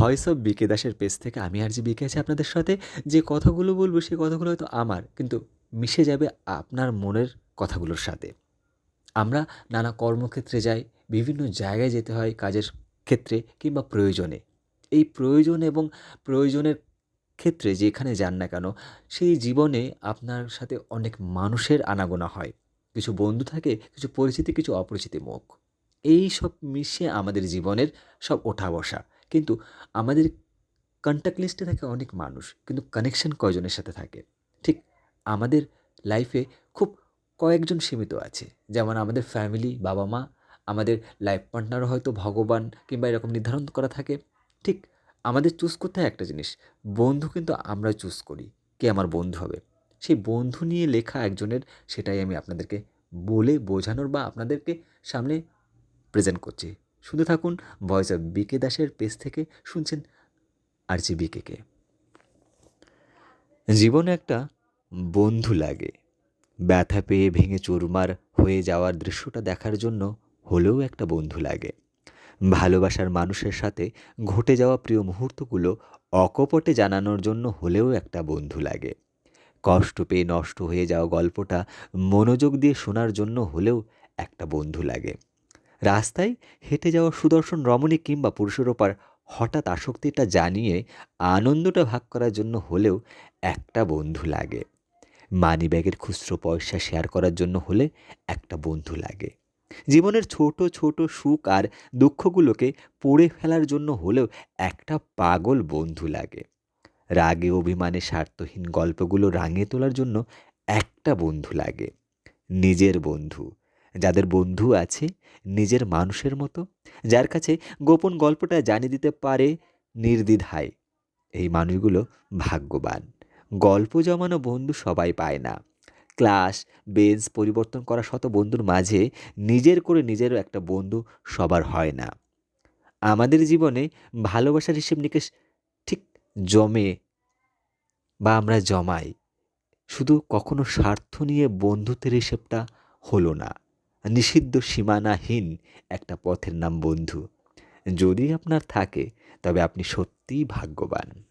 Voice of বিকে দাসের page থেকে আমি আরজে বিকে আছি আপনাদের সাথে। যে কথাগুলো বলবো সেই কথাগুলো হয়তো আমার, কিন্তু মিশে যাবে আপনার মনের কথাগুলোর সাথে। আমরা নানা কর্মক্ষেত্রে যাই, বিভিন্ন জায়গায় যেতে হয় কাজের ক্ষেত্রে কিংবা প্রয়োজনে। এই প্রয়োজন এবং প্রয়োজনের ক্ষেত্রে যেখানে যান না কেন, সেই জীবনে আপনার সাথে অনেক মানুষের আনাগোনা হয়। কিছু বন্ধু থাকে, কিছু পরিচিতি, কিছু অপরিচিত মুখ। এইসব মিশিয়ে আমাদের জীবনের সব ওঠা-বসা। কিন্তু আমাদের কন্টাক্ট লিস্টে থাকে অনেক মানুষ, কিন্তু কানেকশন কয়জনের সাথে থাকে? ঠিক আমাদের লাইফে খুব কয়েকজন সীমিত আছে। যেমন আমাদের ফ্যামিলি, বাবা-মা, আমাদের লাইফ পার্টনারও হয়তো ভগবান কিংবা এরকম নির্ধারণ করা থাকে। ঠিক আমাদের চুজ করতে হয় একটা জিনিস, বন্ধু কিন্তু আমরা চুজ করি, কে আমার বন্ধু হবে। সেই বন্ধু নিয়ে লেখা একজনের, সেটাই আমি আপনাদেরকে বলে বোঝানোর বা আপনাদেরকে সামনে প্রেজেন্ট করছি। শুনতে থাকুন ভয়েস অফ বিকে দাসের পেজ থেকে। শুনছেন আরজে বিকেকে। জীবনে একটা বন্ধু লাগে। ব্যথা পেয়ে ভেঙে চুরমার হয়ে যাওয়ার দৃশ্যটা দেখার জন্য হলেও একটা বন্ধু লাগে। ভালোবাসার মানুষের সাথে ঘটে যাওয়া প্রিয় মুহূর্তগুলো অকপটে জানানোর জন্য হলেও একটা বন্ধু লাগে। কষ্ট পেয়ে নষ্ট হয়ে যাওয়া গল্পটা মনোযোগ দিয়ে শোনার জন্য হলেও একটা বন্ধু লাগে। রাস্তায় হেঁটে যাওয়া সুদর্শন রমণী কিংবা পুরুষের ওপর হঠাৎ আসক্তিটা জানিয়ে আনন্দটা ভাগ করার জন্য হলেও একটা বন্ধু লাগে। মানিব্যাগের খুচরো পয়সা শেয়ার করার জন্য হলে একটা বন্ধু লাগে। জীবনের ছোট ছোট সুখ আর দুঃখগুলোকে পড়ে ফেলার জন্য হলেও একটা পাগল বন্ধু লাগে। রাগে অভিমানে স্বার্থহীন গল্পগুলো রাঙিয়ে তোলার জন্য একটা বন্ধু লাগে। নিজের বন্ধু, যাদের বন্ধু আছে নিজের মানুষের মতো, যার কাছে গোপন গল্পটা জানিয়ে দিতে পারে নির্দ্বিধায়, এই মানুষগুলো ভাগ্যবান। গল্প জমানো বন্ধু সবাই পায় না। ক্লাস, বেঞ্চ পরিবর্তন করা শত বন্ধুর মাঝে নিজের করে নিজেরও একটা বন্ধু সবার হয় না। আমাদের জীবনে ভালোবাসার হিসেব নিকেশ ঠিক জমে বা আমরা জমাই, শুধু কখনো স্বার্থ নিয়ে বন্ধুত্বের হিসেবটা হলো না। নিষিদ্ধ সীমানাহীন একটা পথের নাম বন্ধু। যদি আপনার থাকে তবে আপনি সত্যিই ভাগ্যবান।